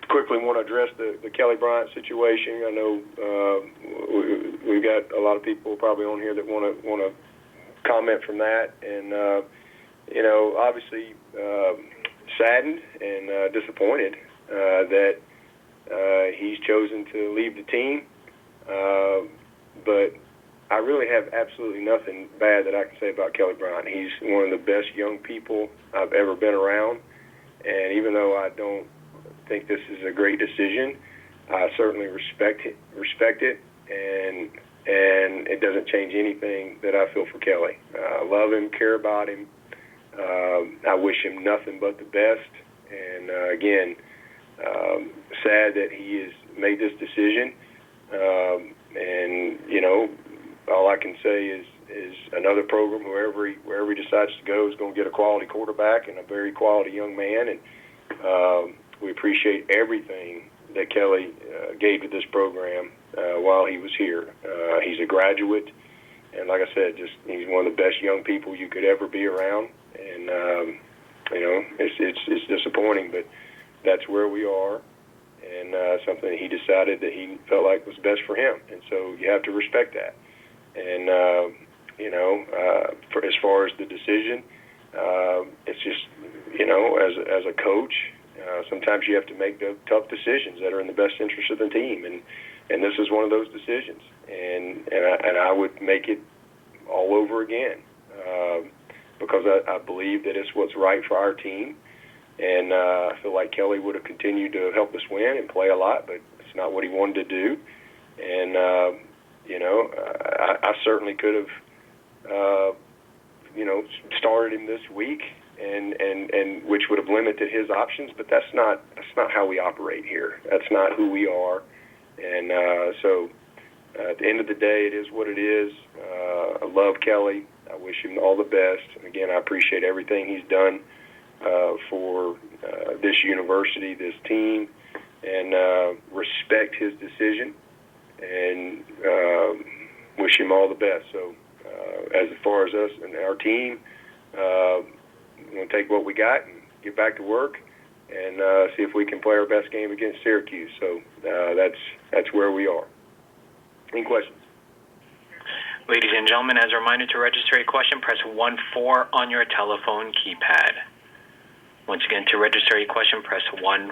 quickly want to address the Kelly Bryant situation. I know we've got a lot of people probably on here that want to comment from that, and obviously saddened and disappointed that he's chosen to leave the team. But I really have absolutely nothing bad that I can say about Kelly Bryant. He's one of the best young people I've ever been around, and even though I don't think this is a great decision, I certainly respect it, and it doesn't change anything that I feel for Kelly. I love him, care about him. I wish him nothing but the best, and again, sad that he has made this decision. And all I can say is another program, wherever he decides to go, is going to get a quality quarterback and a very quality young man. And we appreciate everything that Kelly gave to this program while he was here. He's a graduate, and like I said, he's one of the best young people you could ever be around. And it's disappointing, but that's where we are. And something that he decided that he felt like was best for him, and so you have to respect that. And as far as the decision, it's just as a coach, sometimes you have to make the tough decisions that are in the best interest of the team, and this is one of those decisions. And I would make it all over again because I believe that it's what's right for our team. And I feel like Kelly would have continued to help us win and play a lot, but it's not what he wanted to do. And, I certainly could have, started him this week, and which would have limited his options, but that's not how we operate here. That's not who we are. And so at the end of the day, it is what it is. I love Kelly. I wish him all the best. And, again, I appreciate everything he's done for this university, this team, and respect his decision, and wish him all the best. So as far as us and our team, we're going to take what we got and get back to work and see if we can play our best game against Syracuse. So that's where we are. Any questions? Ladies and gentlemen, as a reminder, to register a question, press 1-4 on your telephone keypad. Once again, to register a question, press 1-4.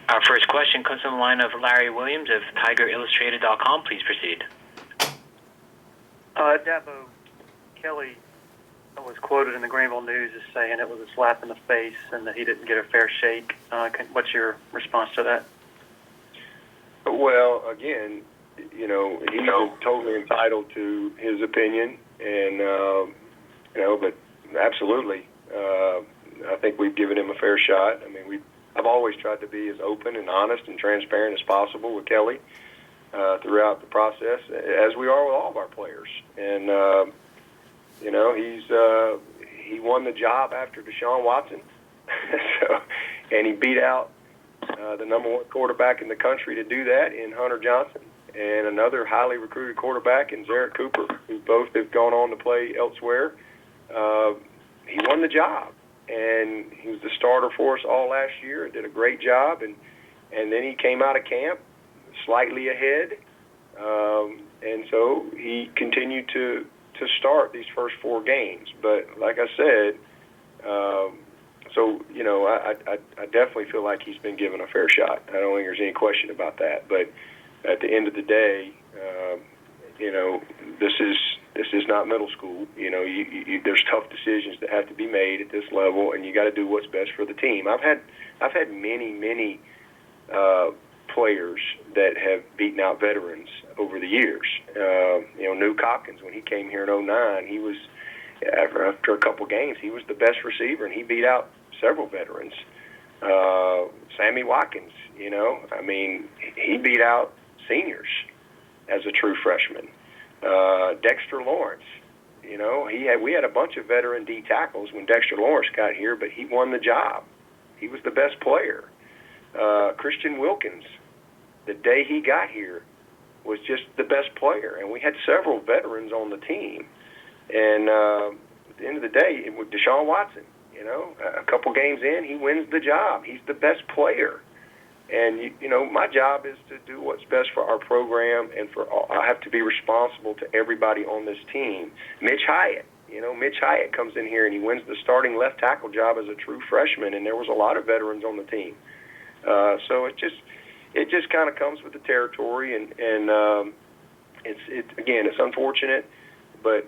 Our first question comes from the line of Larry Williams of TigerIllustrated.com. Please proceed. Dabo, Kelly was quoted in the Greenville News as saying it was a slap in the face and that he didn't get a fair shake. What's your response to that? Well, again, he's totally entitled to his opinion, and but absolutely, I think we've given him a fair shot. I mean, I've always tried to be as open and honest and transparent as possible with Kelly throughout the process, as we are with all of our players. And he won the job after Deshaun Watson, and he beat out the number one quarterback in the country to do that in Hunter Johnson, and another highly recruited quarterback in Zarek Cooper, who both have gone on to play elsewhere. He won the job, and he was the starter for us all last year and did a great job. And then he came out of camp slightly ahead, and so he continued to start these first 4 games. But like I said, I definitely feel like he's been given a fair shot. I don't think there's any question about that. But at the end of the day, this is not middle school. There's tough decisions that have to be made at this level, and you got to do what's best for the team. I've had many players that have beaten out veterans over the years. Nuke Hopkins, when he came here in 2009, he was after a couple games, he was the best receiver, and he beat out several veterans. Sammy Watkins, he beat out seniors as a true freshman. Dexter Lawrence, we had a bunch of veteran D tackles when Dexter Lawrence got here, but he won the job. He was the best player. Christian Wilkins, the day he got here, was just the best player, and we had several veterans on the team. And the end of the day, with Deshaun Watson, a couple games in, he wins the job. He's the best player. And, my job is to do what's best for our program, and I have to be responsible to everybody on this team. Mitch Hyatt comes in here and he wins the starting left tackle job as a true freshman, and there was a lot of veterans on the team. So it just kind of comes with the territory, and it's unfortunate, but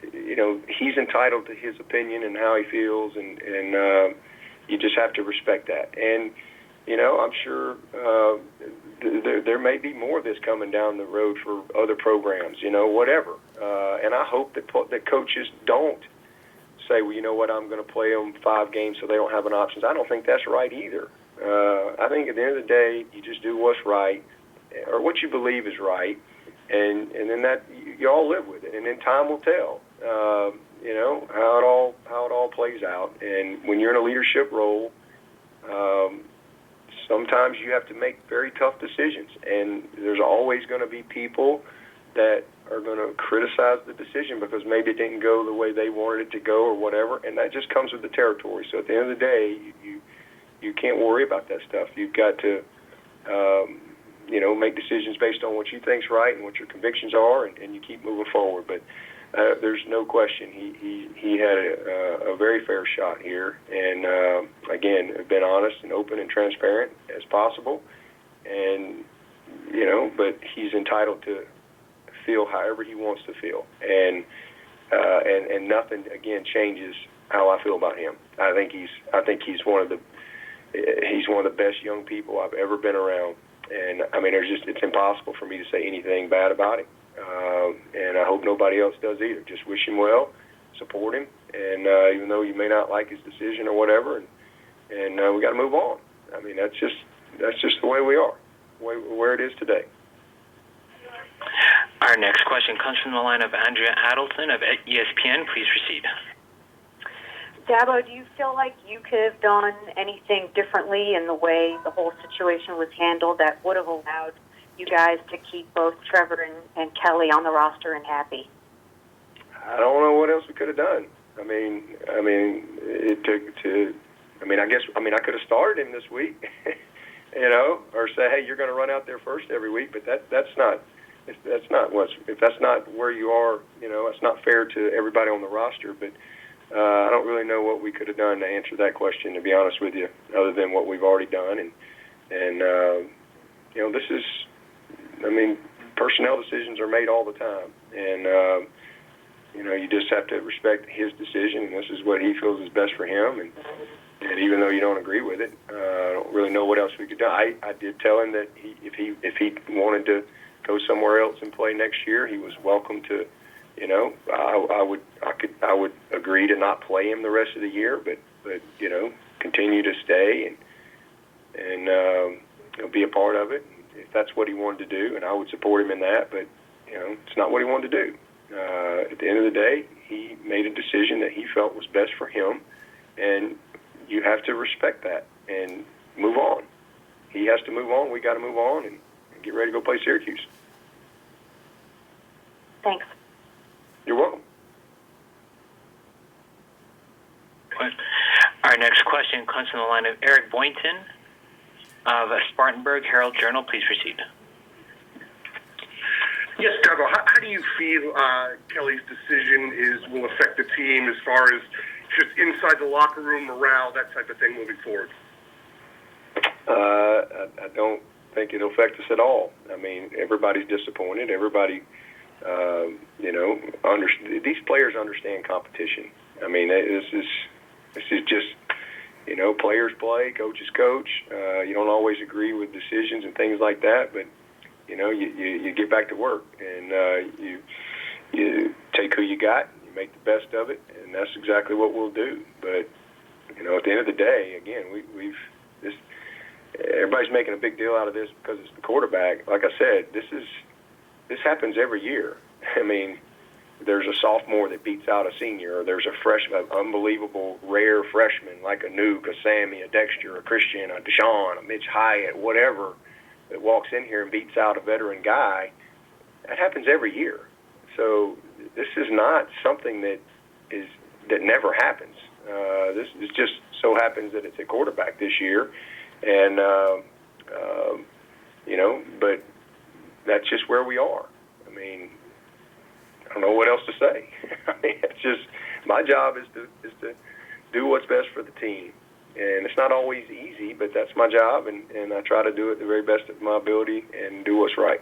he's entitled to his opinion and how he feels, and you just have to respect that. And I'm sure there may be more of this coming down the road for other programs, whatever. And I hope that coaches don't say, well, you know what, I'm going to play them 5 games so they don't have an option. I don't think that's right either. I think at the end of the day, you just do what's right, or what you believe is right, and then that you all live with it, and then time will tell. How it all plays out. And when you're in a leadership role, sometimes you have to make very tough decisions, and there's always going to be people that are going to criticize the decision because maybe it didn't go the way they wanted it to go or whatever, and that just comes with the territory. So at the end of the day, you can't worry about that stuff. You've got to make decisions based on what you think's right and what your convictions are, and you keep moving forward. But there's no question he had a very fair shot here, and again, have been honest and open and transparent as possible, and but he's entitled to feel however he wants to feel, and nothing again changes how I feel about him. I think he's one of the best young people I've ever been around, and I mean it's impossible for me to say anything bad about him. And I hope nobody else does either. Just wish him well, support him, and even though you may not like his decision or whatever, and we got to move on. I mean, that's just the way we are, where it is today. Our next question comes from the line of Andrea Adelson of ESPN. Please proceed. Dabo, do you feel like you could have done anything differently in the way the whole situation was handled that would have allowed you guys to keep both Trevor and Kelly on the roster and happy? I don't know what else we could have done. I it took to. I could have started him this week, or say, hey, you're going to run out there first every week. But that's not where you are. It's not fair to everybody on the roster. But I don't really know what we could have done to answer that question, to be honest with you, other than what we've already done. And this is. Personnel decisions are made all the time, and you just have to respect his decision, and this is what he feels is best for him. And even though you don't agree with it, I don't really know what else we could do. I did tell him that if he wanted to go somewhere else and play next year, he was welcome to. I would agree to not play him the rest of the year, but continue to stay and be a part of it. If that's what he wanted to do, and I would support him in that, but it's not what he wanted to do. At the end of the day, he made a decision that he felt was best for him, and you have to respect that and move on. He has to move on. We got to move on and get ready to go play Syracuse. Thanks. You're welcome. Our next question comes from the line of Eric Boynton of Spartanburg Herald-Journal. Please proceed. Yes, Dabo, how do you feel Kelly's decision will affect the team as far as just inside the locker room, morale, that type of thing moving forward? I don't think it'll affect us at all. Everybody's disappointed. Everybody, these players understand competition. This is just, players play, coaches coach. You don't always agree with decisions and things like that, but you get back to work, and you take who you got, you make the best of it, and that's exactly what we'll do. But at the end of the day, again, everybody's making a big deal out of this because it's the quarterback. Like I said, this happens every year. There's a sophomore that beats out a senior, or there's an unbelievable rare freshman like a Nuke, a Sammy, a Dexter, a Christian, a Deshaun, a Mitch Hyatt, whatever, that walks in here and beats out a veteran guy. That happens every year. So this is not something that is that never happens. This just so happens that it's a quarterback this year, and but that's just where we are. I mean, I don't know what else to say. I mean, it's just my job is to do what's best for the team, and it's not always easy, but that's my job, and I try to do it the very best of my ability and do what's right.